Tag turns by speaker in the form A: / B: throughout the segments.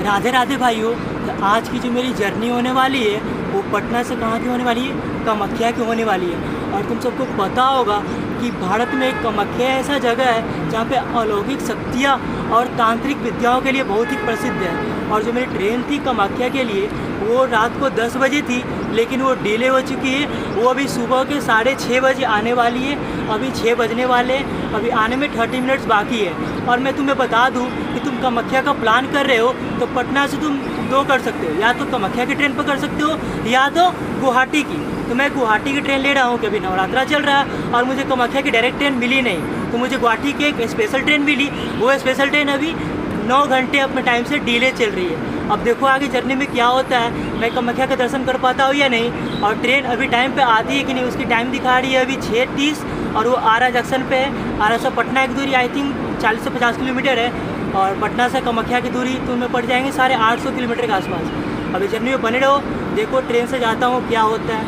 A: राधे राधे भाइयों। तो आज की जो मेरी जर्नी होने वाली है वो पटना से कहाँ की होने वाली है, कामाख्या की होने वाली है। और तुम सबको पता होगा कि भारत में कामाख्या ऐसा जगह है जहाँ पे अलौकिक शक्तियाँ और तांत्रिक विद्याओं के लिए बहुत ही प्रसिद्ध है। और जो मेरी ट्रेन थी कामाख्या के लिए वो रात को 10 बजे थी, लेकिन वो डिले हो चुकी है। वो अभी सुबह के 6:30 बजे आने वाली है। अभी 6 बजने वाले हैं, अभी आने में 30 मिनट्स बाकी है। और मैं तुम्हें बता दूं कि तुम कामाख्या का प्लान कर रहे हो तो पटना से तुम दो कर सकते हो, या तो कामाख्या की ट्रेन पकड़ सकते हो या तो गुवाहाटी की। तो मैं गुवाहाटी की ट्रेन ले रहा हूँ कि अभी नवरात्रा चल रहा है और मुझे कामाख्या की डायरेक्ट ट्रेन मिली नहीं, तो मुझे गुवाहाटी की एक स्पेशल ट्रेन मिली। वो स्पेशल ट्रेन अभी 9 घंटे अपने टाइम से डिले चल रही है। अब देखो आगे जर्नी में क्या होता है, मैं कामाख्या का दर्शन कर पाता हूँ या नहीं। और ट्रेन अभी टाइम पे आती है कि नहीं, उसकी टाइम दिखा रही है अभी 6:30 और वो आरा जंक्शन पे है। आरा से पटना की दूरी आई थिंक 40 से 50 किलोमीटर है और पटना से कामाख्या की दूरी तुम्हें पड़ जाएंगे 850 किलोमीटर के आसपास। अभी जर्नी में बने रहो, देखो ट्रेन से जाता हूँ क्या होता है।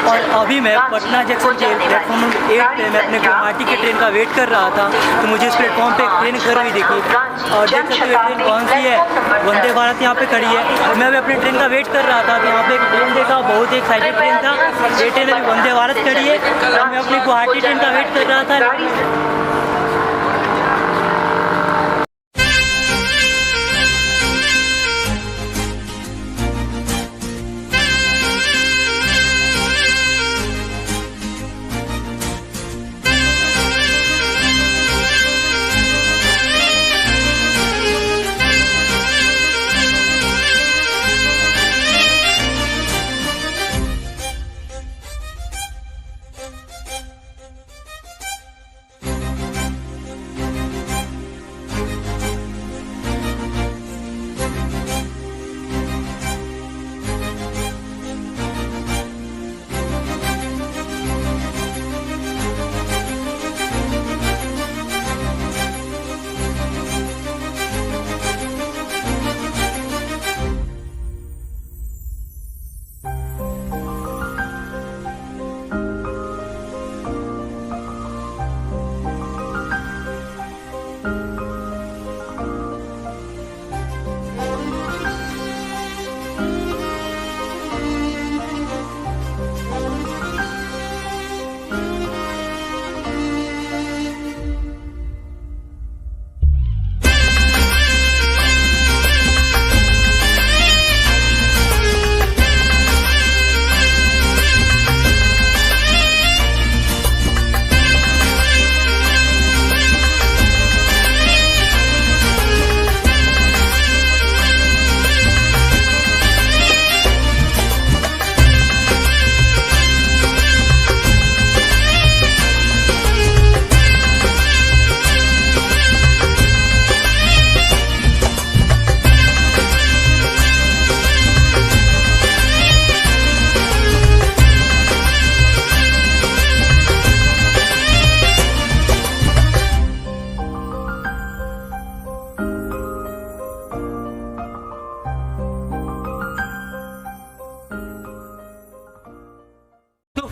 A: और अभी मैं पटना जंक्शन के प्लेटफॉर्म नंबर 8 पे मैं अपने गुवाहाटी की ट्रेन का वेट कर रहा था, तो मुझे इस प्लेटफॉर्म पे एक ट्रेन खड़ी हुई दिखी और देख सकते हो ट्रेन कौन सी है, वंदे भारत यहाँ पे खड़ी है। मैं अभी अपनी ट्रेन का वेट कर रहा था तो यहाँ पे एक ट्रेन देखा, बहुत ही एक्साइटेड ट्रेन था। ये ट्रेन अभी वंदे भारत खड़ी है और मैं अपनी गुवाहाटी ट्रेन का वेट कर रहा था।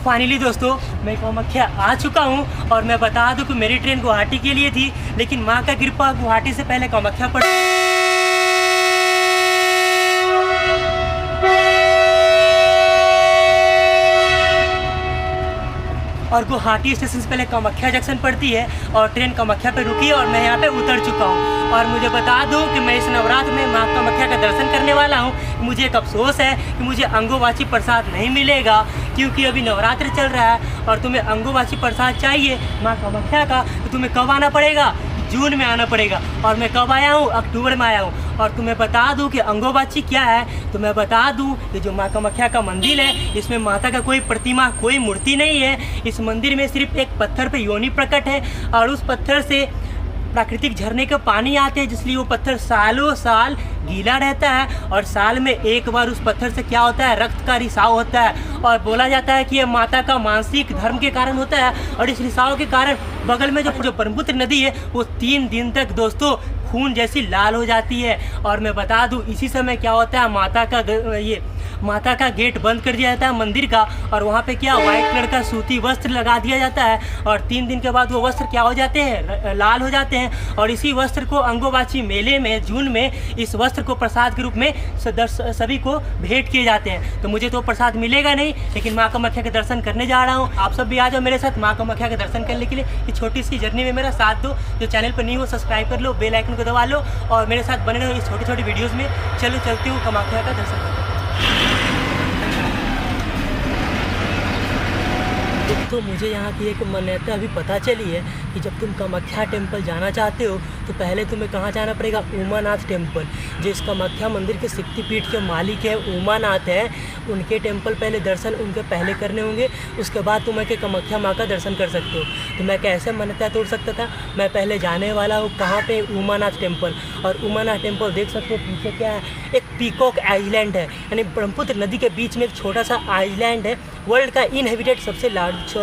A: फाइनली दोस्तों मैं कामाख्या आ चुका हूँ और मैं बता दूँ कि मेरी ट्रेन गुवाहाटी के लिए थी, लेकिन माँ का कृपा गुवाहाटी से पहले कामाख्या पड़ और गुवाहाटी स्टेशन से पहले कामाख्या जंक्शन पड़ती है और ट्रेन कामाख्या पे रुकी और मैं यहाँ पे उतर चुका हूँ। और मुझे बता दूँ कि मैं इस नवरात्र में माँ कामाख्या का दर्शन करने वाला हूँ। मुझे एक अफसोस है कि मुझे अंगोवाची प्रसाद नहीं मिलेगा, क्योंकि अभी नवरात्र चल रहा है और तुम्हें अंगोवाची प्रसाद चाहिए माँ कामाख्या का, तो तुम्हें कब आना पड़ेगा, जून में आना पड़ेगा। और मैं कब आया हूँ, अक्टूबर में आया हूँ। और तुम्हें बता दूं कि अंगोवाची क्या है, तो मैं बता दूं कि जो माँ कामाख्या का मंदिर है इसमें माता का कोई प्रतिमा, कोई मूर्ति नहीं है। इस मंदिर में सिर्फ एक पत्थर पे योनि प्रकट है और उस पत्थर से प्राकृतिक झरने के पानी आते हैं, जिसलिए वो पत्थर सालों साल गीला रहता है। और साल में एक बार उस पत्थर से क्या होता है, रक्त का रिसाव होता है। और बोला जाता है कि ये माता का मानसिक धर्म के कारण होता है। और इस रिसाव के कारण बगल में जो ब्रह्मपुत्र नदी है वो 3 दिन तक दोस्तों खून जैसी लाल हो जाती है। और मैं बता दूं इसी समय क्या होता है, माता का गेट बंद कर दिया जाता है मंदिर का, और वहाँ पे क्या वाइट कलर का सूती वस्त्र लगा दिया जाता है, और 3 दिन के बाद वो वस्त्र क्या हो जाते हैं, लाल हो जाते हैं। और इसी वस्त्र को अंगोबाची मेले में जून में इस वस्त्र को प्रसाद के रूप में सभी को भेंट किए जाते हैं। तो मुझे तो प्रसाद मिलेगा नहीं, लेकिन माँ कामाख्या के दर्शन करने जा रहा हूँ। आप सब भी आ जाओ मेरे साथ माँ कामाख्या के दर्शन करने के लिए। ये छोटी सी जर्नी में मेरा साथ दो। जो चैनल पर नहीं हो सब्सक्राइब कर लो, बेल आइकन को दबा लो और मेरे साथ बने रहो इस छोटी छोटी वीडियोज़ में। चलो चलते हो कामाख्या का दर्शन करते। तो मुझे यहाँ की एक मान्यता अभी पता चली है कि जब तुम कामाख्या टेम्पल जाना चाहते हो तो पहले तुम्हें कहाँ जाना पड़ेगा, उमानाथ टेम्पल। जो इस कामाख्या मंदिर के शक्तिपीठ के मालिक हैं उमानाथ हैं, उनके टेम्पल पहले दर्शन उनके पहले करने होंगे, उसके बाद तुम के कामाख्या माँ का दर्शन कर सकते हो। तो मैं कैसे मान्यता तोड़ सकता था, मैं पहले जाने वाला हूँ कहाँ पे, उमानाथ टेम्पल। और उमानाथ टेम्पल देख सकते हो पीछे क्या है, एक पीकॉक आइलैंड है, यानी ब्रह्मपुत्र नदी के बीच में एक छोटा सा आइलैंड है, वर्ल्ड का इनहेबिटेड सबसे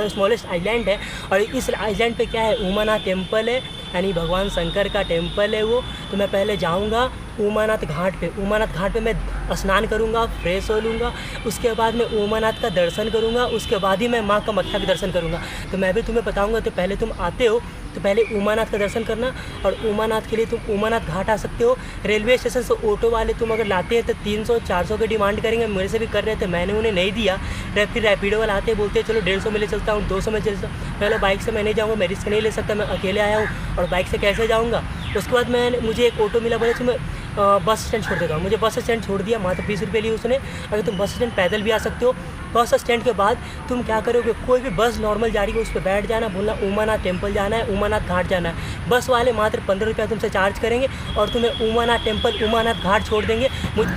A: स्मॉलेस्ट आइलैंड है। और इस आइलैंड पे क्या है, उमानाथ टेम्पल है, यानी भगवान शंकर का टेम्पल है वो। तो मैं पहले जाऊंगा उमानाथ घाट पे। उमानाथ घाट पे मैं स्नान करूंगा, फ्रेश हो लूँगा, उसके बाद मैं उमानाथ का दर्शन करूंगा, उसके बाद ही मैं माँ कामाख्या का दर्शन करूंगा। तो मैं भी तुम्हें बताऊंगा। तो पहले तुम आते हो तो पहले उमानाथ का दर्शन करना, और उमानाथ के लिए तुम उमानाथ घाट आ सकते हो। रेलवे स्टेशन से ऑटो वाले तुम अगर लाते हैं तो 300-400 की डिमांड करेंगे। मेरे से भी कर रहे थे, मैंने उन्हें नहीं दिया। फिर रैपिडो वाला आते बोलते चलो 150 में ले चलता हूँ, 200 में चलता हूँ। पहले बाइक से मैं नहीं जाऊँगा, मैं रिस्क नहीं ले सकता, मैं अकेले आया हूँ और बाइक से कैसे जाऊँगा। उसके बाद मुझे एक ऑटो मिला, बोले तो मैं बस स्टैंड छोड़ देता हूँ। मुझे बस स्टैंड छोड़ दिया, मात्र 20 रुपये लिए उसने। अगर तुम बस स्टैंड पैदल भी आ सकते हो। बस स्टैंड के बाद तुम क्या करोगे, कोई भी बस नॉर्मल जा रही है उस पर बैठ जाना, बोलना उमानाथ टेम्पल जाना है, उमानाथ घाट जाना है। बस वाले मात्र 15 रुपया तुमसे चार्ज करेंगे और तुम्हें उमानाथ टेम्पल, उमानाथ घाट छोड़ देंगे।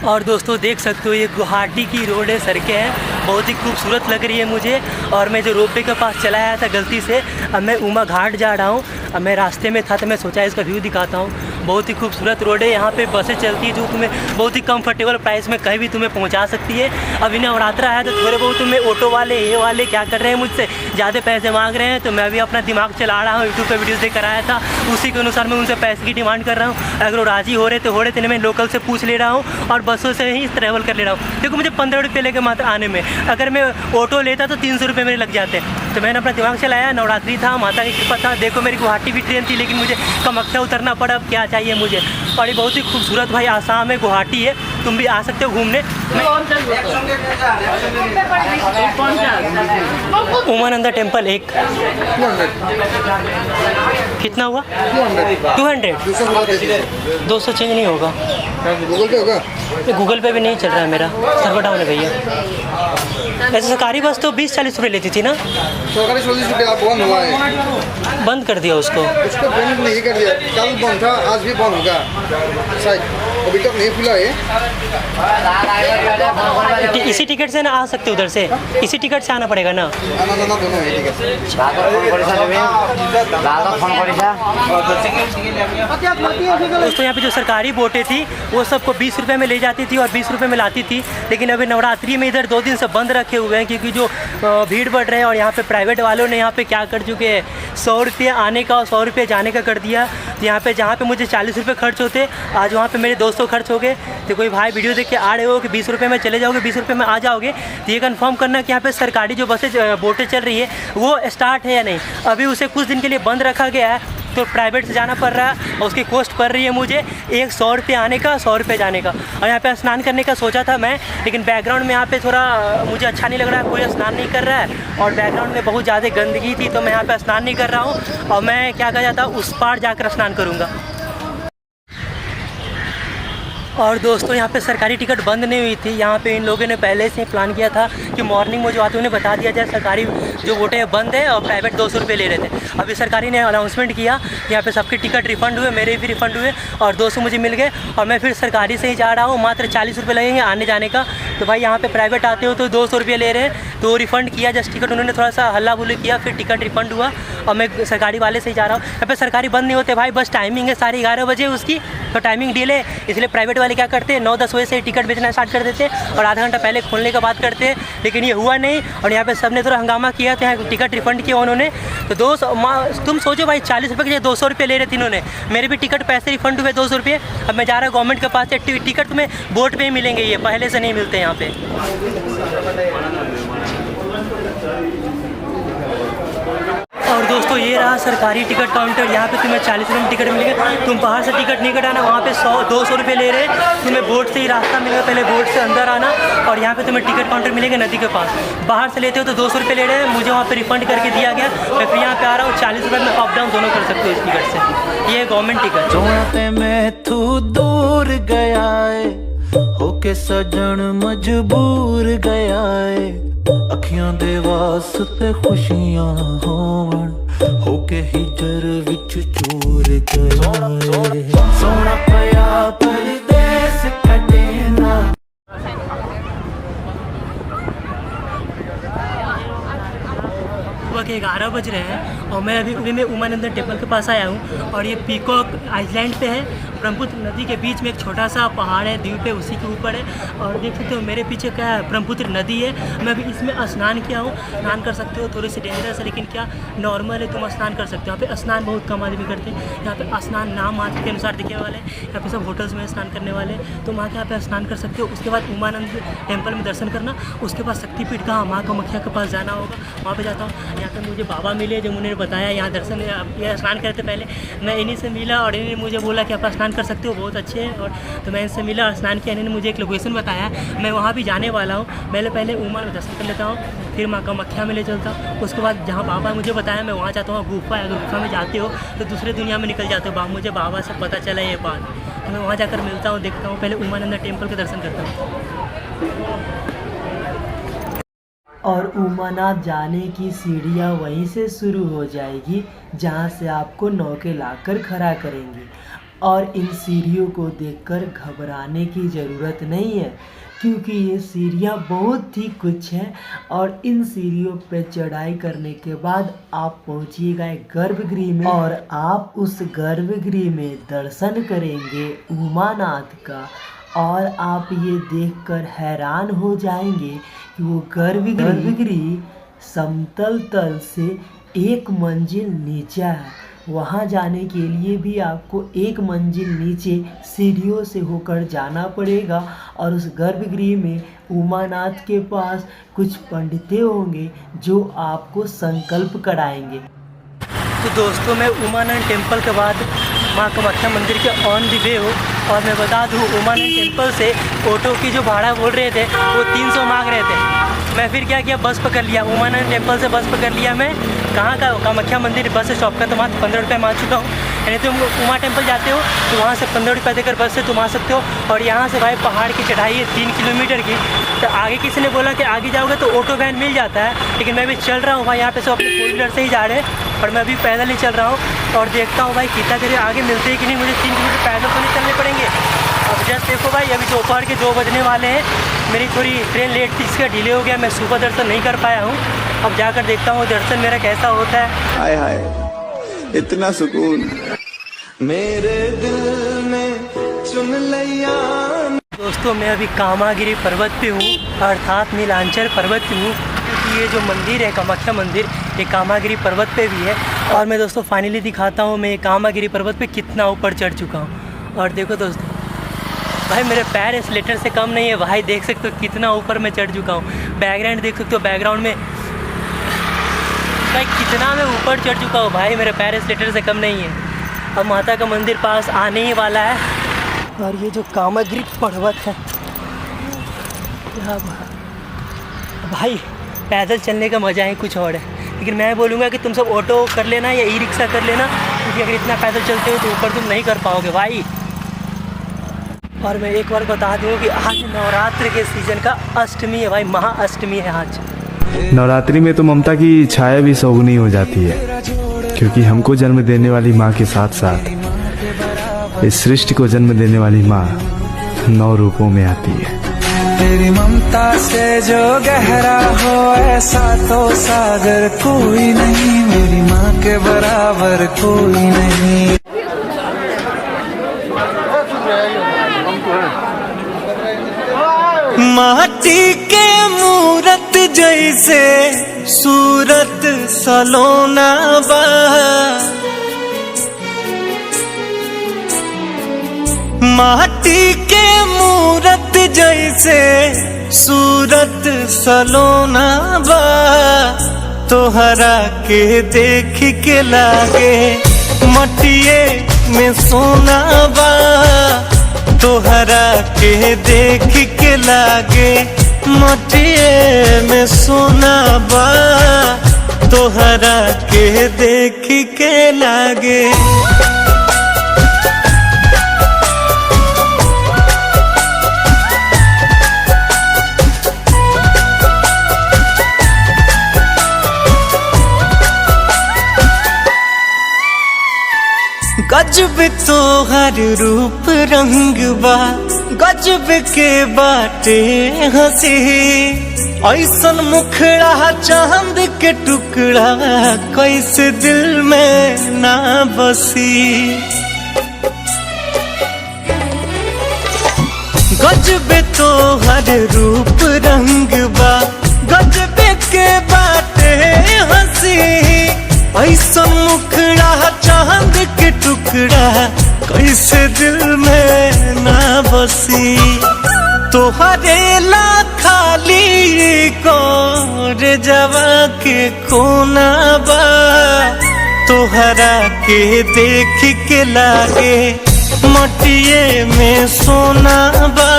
A: और दोस्तों देख सकते हो ये गुवाहाटी की रोड है, सड़कें हैं, बहुत ही खूबसूरत लग रही है मुझे। और मैं जो रोपवे के पास चला आया था गलती से, अब मैं उमा घाट जा रहा हूँ। अब मैं रास्ते में था तो मैं सोचा इसका व्यू दिखाता हूँ। बहुत ही खूबसूरत रोड है, यहाँ पे बसें चलती है जो तुम्हें बहुत ही कंफर्टेबल प्राइस में कहीं भी तुम्हें पहुँचा सकती है। अभी नवरात्रा है तो थोड़े बहुत तुम्हें ऑटो वाले ये वाले क्या कर रहे हैं, मुझसे ज़्यादा पैसे मांग रहे हैं। तो मैं भी अपना दिमाग चला रहा हूँ, यूट्यूब पे वीडियो देख कर आया था, उसी के अनुसार मैं उनसे पैसे की डिमांड कर रहा हूँ। अगर वो राज़ी हो रहे तो मैं लोकल से पूछ ले रहा हूँ और बसों से ही ट्रैवल कर ले रहा हूँ। देखो मुझे 15 रुपये लेके मात्र आने में, अगर मैं ऑटो लेता तो 300 रुपये मेरे लग जाते। तो मैंने अपना दिमाग चलाया, नवरात्रि था, माता की कृपा था। देखो मेरी गुवाहाटी भी ट्रेन थी लेकिन मुझे कामाख्या उतरना पड़ा, अब क्या चाहिए मुझे। और ये बहुत ही खूबसूरत भाई आसाम है, गुवाहाटी है, तुम भी आ सकते हो घूमने। उमानंदा टेम्पल एक कितना हुआ, 200 200 चेंज नहीं होगा,
B: गूगल पे होगा।
A: गूगल पे भी नहीं चल रहा है मेरा, सर्वर डाउन है भैया। ऐसे सरकारी बस तो 20-40 रुपये लेती थी ना,
B: सरकारी 40 रुपये बंद हुआ है,
A: बंद कर दिया उसको
B: बंद नहीं कर दिया। कल बंद था, आज भी बंद होगा शायद, अभी तक नहीं खुला है।
A: इसी टिकट से ना आ सकते उधर से, इसी टिकट से आना पड़ेगा ना।
B: दोनों है टिकट।
A: दोस्तों यहाँ पे जो सरकारी बोटें थी वो सबको 20 रुपये में ले जाती थी और 20 रुपये में लाती थी। लेकिन अभी नवरात्रि में इधर 2 दिन से बंद रखे हुए हैं क्योंकि जो भीड़ बढ़ रहे हैं। और यहाँ पे प्राइवेट वालों ने यहाँ पे क्या कर चुके हैं, 100 रुपये आने का और 100 रुपये जाने का कर दिया। तो यहाँ पे जहाँ पे मुझे 40 रुपये खर्च होते, आज वहाँ पे मेरे 200 खर्च हो गए। तो कोई भाई वीडियो देख के आ रहे हो कि 20 रुपये में चले जाओगे, 20 रुपये में आ जाओगे, तो ये कंफर्म करना कि यहाँ पे सरकारी जो बसें बोटें चल रही है वो स्टार्ट है या नहीं। अभी उसे कुछ दिन के लिए बंद रखा गया है तो प्राइवेट से जाना पड़ रहा है और उसकी कॉस्ट पड़ रही है मुझे 100 रुपये आने का, 100 रुपये जाने का। और यहाँ पे स्नान करने का सोचा था मैं, लेकिन बैकग्राउंड में यहाँ पे थोड़ा मुझे अच्छा नहीं लग रहा है, कोई स्नान नहीं कर रहा है और बैकग्राउंड में बहुत ज़्यादा गंदगी थी, तो मैं यहाँ पे स्नान नहीं कर रहा हूँ। और मैं क्या कहा जाता है उस पार जाकर स्नान करूँगा। और दोस्तों यहाँ पे सरकारी टिकट बंद नहीं हुई थी, यहाँ पे इन लोगों ने पहले से प्लान किया था कि मॉर्निंग में जो आते उन्हें बता दिया जाए सरकारी जो बोटें बंद है और प्राइवेट 200 रुपये ले रहे थे। अभी सरकारी ने अनाउंसमेंट किया, यहाँ पे सबके टिकट रिफ़ंड हुए, मेरे भी रिफ़ंड हुए और 200 मुझे मिल गए। और मैं फिर सरकारी से ही जा रहा हूँ, मात्र 40 रुपये लगेंगे आने जाने का। तो भाई यहाँ पे प्राइवेट आते हो तो 200 रुपये ले रहे हैं, तो रिफ़ंड किया जस्ट टिकट, उन्होंने थोड़ा सा हल्ला बुल्ली किया, फिर टिकट रिफ़ंड हुआ और मैं सरकारी वाले से ही जा रहा हूँ। यहाँ पे सरकारी बंद नहीं होते भाई, बस टाइमिंग है 11:30 बजे उसकी, तो टाइमिंग डील है, इसलिए प्राइवेट वाले क्या करते हैं 9-10 बजे से टिकट बेचना स्टार्ट कर देते हैं और आधा घंटा पहले खोलने का बात करते हैं। लेकिन ये हुआ नहीं और यहाँ पे सबने थोड़ा हंगामा किया, तो यहाँ टिकट रिफ़ंड किया उन्होंने। तो तुम सोचो भाई 40 रुपये के लिए 200 रुपये ले रहे थे इन्होंने, मेरे भी टिकट पैसे रिफ़ंड हुए 200 रुपये। अब मैं जा रहा हूँ गवर्नमेंट के पास से, टिकट तुम्हें बोर्ड पे ही मिलेंगे, ये पहले से नहीं मिलते यहाँ पे। और दोस्तों ये रहा सरकारी टिकट काउंटर। यहाँ पे तुम्हें 40 रुपये में टिकट मिलेगा। तुम बाहर से टिकट नहीं कटाना, वहाँ पे 100-200 रुपये ले रहे हैं। तुम्हें बोट से ही रास्ता मिलेगा, पहले बोट से अंदर आना और यहाँ पे तुम्हें टिकट काउंटर मिलेगा नदी के पास। बाहर से लेते हो तो 200 रुपये ले रहे हैं, मुझे वहाँ पे रिफंड करके दिया गया। मैं फिर यहाँ पे आ रहा हूँ, 40 रुपये में अप डाउन दोनों कर सकते हो इस टिकट से। ये गवर्नमेंट टिकट।
C: मैं तू दूर गया होके सजन मजबूर गया अखियां दे वास्ते खुशियां होवन होके हिजर विच चूर गया सोना पया परदेस कटेना।
A: सुबह के 11 बज रहे हैं और मैं अभी मैं उमानंद टेम्पल के पास आया हूँ। और ये पीकॉक आइलैंड पे है, ब्रह्मपुत्र नदी के बीच में एक छोटा सा पहाड़ है, द्वीप है, उसी के ऊपर है। और देख सकते हो मेरे पीछे क्या है, ब्रह्मपुत्र नदी है। मैं अभी इसमें स्नान किया हूँ। स्नान कर सकते हो, थोड़ी सी डेंजरस है लेकिन क्या नॉर्मल है, तुम स्नान कर सकते हो। यहाँ पे स्नान बहुत कम आदमी करते हैं। यहाँ पे स्नान नाम मात्र के अनुसार दिखने वाले हैं। यहाँ पे सब होटल्स में स्नान करने वाले हैं, तो वहाँ के यहाँ पे स्नान कर सकते हो। उसके बाद उमानंद टेम्पल में दर्शन करना। उसके बाद शक्तिपीठ का माँ कामाख्या के पास जाना होगा, वहाँ पर जाता हूँ। यहाँ पर मुझे बाबा मिले जो उन्होंने बताया यहाँ दर्शन या स्नान करते पहले मैं इन्हीं से मिला और इन्होंने मुझे बोला कि आप स्नान कर सकते हो, बहुत अच्छे हैं। और तो मैं इनसे मिला और स्नान किया। इन्होंने मुझे एक लोकेशन बताया, मैं वहाँ भी जाने वाला हूँ। मैं पहले उमर में दर्शन कर लेता हूँ, फिर माँ कामाख्या में ले चलता हूँ। उसके बाद जहाँ बाबा मुझे बताया मैं वहाँ जाता हूँ। गुफा है, अगर गुफा में जाते हो तो दूसरे दुनिया में निकल जाते हो। मुझे बाबा से पता चला ये बात, तो मैं वहाँ जाकर मिलता हूँ, देखता हूँ। पहले उमानंद टेम्पल के दर्शन करता हूँ। और उमानाथ जाने की सीढ़ियाँ वहीं से शुरू हो जाएगी जहाँ से आपको नौके लाकर खड़ा करेंगी। और इन सीढ़ियों को देखकर घबराने की ज़रूरत नहीं है, क्योंकि ये सीढ़ियाँ बहुत ही कुछ हैं। और इन सीढ़ियों पर चढ़ाई करने के बाद आप पहुँचिएगा एक गर्भगृह में और आप उस गर्भगृह में दर्शन करेंगे उमानाथ का। और आप ये देखकर हैरान हो जाएंगे कि वो गर्भगृह समतल तल से 1 मंजिल नीचे है। वहाँ जाने के लिए भी आपको 1 मंजिल नीचे सीढ़ियों से होकर जाना पड़ेगा। और उस गर्भगृह में उमानाथ के पास कुछ पंडितें होंगे जो आपको संकल्प कराएंगे। तो दोस्तों मैं उमानंद टेम्पल के बाद माँ कामाख्या मंदिर के ऑन दी वे हूँ। और मैं बता दूँ उमानंद टेम्पल से ऑटो की जो भाड़ा बोल रहे थे वो 300 मांग रहे थे। मैं फिर क्या किया, बस पकड़ लिया। उमानंद टेम्पल से बस पकड़ लिया मैं। कहाँ का, कामाख्या मंदिर बस स्टॉप का। तो वहाँ 15 रुपये मांग चुका हूँ। यानी तुम उमा टेम्पल जाते हो तो वहाँ से 15 रुपये देकर बस से तुम आ सकते हो। और यहाँ से भाई पहाड़ की चढ़ाई है 3 किलोमीटर की। तो आगे किसी ने बोला कि आगे जाओगे तो ऑटो वैन मिल जाता है, लेकिन मैं भी चल रहा हूँ भाई। यहाँ पे सब अपने 4 व्हीलर से ही जा रहे हैं और मैं अभी पैदल ही चल रहा हूँ। और देखता हूँ भाई कितना देर आगे मिलते हैं कि नहीं। मुझे 3 किलोमीटर पैदल तो नहीं चलने पड़ेंगे। अब जस्ट देखो भाई अभी दोपहर के 2 बजने वाले हैं। मेरी थोड़ी ट्रेन लेट थी, इसका डिले हो गया। मैं सुबह दर्शन नहीं कर पाया हूँ। अब जाकर देखता हूँ दर्शन मेरा कैसा होता है।
C: हाय हाय इतना सुकून मेरे दिल में चुन लिया।
A: दोस्तों मैं अभी कामागिरी पर्वत पे हूँ, अर्थात नीलांचल पर्वत पे हूँ। क्योंकि ये जो मंदिर है कामाख्या मंदिर, ये कामागिरी पर्वत पे भी है। और मैं दोस्तों फाइनली दिखाता हूँ मैं कामागिरी पर्वत पे कितना ऊपर चढ़ चुका हूँ। और देखो दोस्तों भाई मेरे पैर एस्केलेटर से कम नहीं है भाई। देख सकते हो कितना ऊपर मैं चढ़ चुका हूँ। बैकग्राउंड देख सकते हो, बैकग्राउंड में भाई कितना मैं ऊपर चढ़ चुका हूँ भाई। मेरे पैर एस्केलेटर से कम नहीं है। अब माता का मंदिर पास आने ही वाला है। और ये जो कामागिरी पर्वत है भाई, पैदल चलने का मज़ा ही कुछ और है। लेकिन मैं बोलूँगा कि तुम सब ऑटो कर लेना या ई रिक्शा कर लेना, क्योंकि अगर इतना पैदल चलते हो तो ऊपर तुम नहीं कर पाओगे भाई। और मैं एक बार बता दूँ कि आज नवरात्र के सीज़न का अष्टमी है भाई, महाअष्टमी है आज।
D: नवरात्रि में तो ममता की छाया भी सौगुनी हो जाती है, क्योंकि हमको जन्म देने वाली माँ के साथ साथ इस सृष्टि को जन्म देने वाली माँ 9 रूपों में आती है।
C: तेरी ममता से जो गहरा हो ऐसा तो सागर कोई नहीं, मेरी माँ के बराबर कोई नहीं। माटी के मूरत जैसे सूरत सलोना बा, माटी के मूरत जैसे सूरत सलोना बा, तोहरा के देख के लागे मटिए में सोना बा, तोहरा के देख के लागे मटिए में सोना बा, तोहरा के देख के लागे। गजब तोहर रूप रंग बा, गजब के बाटे हंसी, ऐसन मुखड़ा चांद के टुकड़ा कैसे दिल में ना बसी। गजब तोहर रूप रंग बा, गजब के बाटे हंसी, ऐसन मुखड़ा चांद के टुकड़ा कैसे दिल में ना बसी। तोहरे ला खाली को रे जवा के कोना बा, तोहरा के देख के लागे मटिए में सोना बा,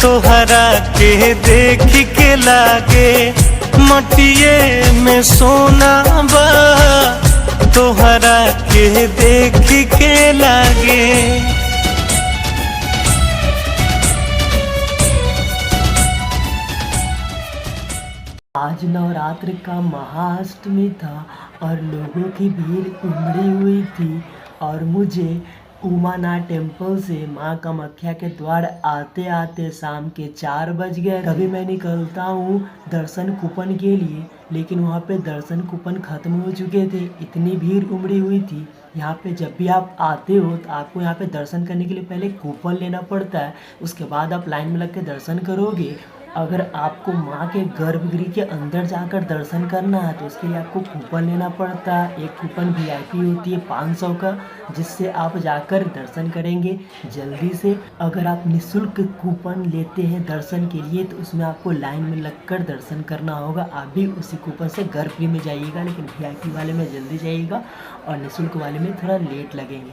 C: तोहरा के देख के लागे मटिए में सोना बा, तोहरा के देख के लागे।
A: आज नवरात्र का महाअष्टमी था और लोगों की भीड़ उमड़ी हुई थी और मुझे उमानाथ टेम्पल से माँ कामाख्या के द्वार आते आते शाम के 4 बज गए। तभी मैं निकलता हूँ दर्शन कूपन के लिए, लेकिन वहाँ पे दर्शन कूपन ख़त्म हो चुके थे, इतनी भीड़ उमड़ी हुई थी। यहाँ पे जब भी आप आते हो तो आपको यहाँ पे दर्शन करने के लिए पहले कूपन लेना पड़ता है, उसके बाद आप लाइन में लग के दर्शन करोगे। अगर आपको माँ के गर्भगृह के अंदर जाकर दर्शन करना है तो उसके लिए आपको कूपन लेना पड़ता है। एक कूपन VIP होती है 500 का, जिससे आप जाकर दर्शन करेंगे जल्दी से। अगर आप निःशुल्क कूपन लेते हैं दर्शन के लिए तो उसमें आपको लाइन में लगकर दर्शन करना होगा। आप भी उसी कूपन से गर्भगृह में जाइएगा, लेकिन VIP वाले में जल्दी जाइएगा और निःशुल्क वाले में थोड़ा लेट लगेंगे।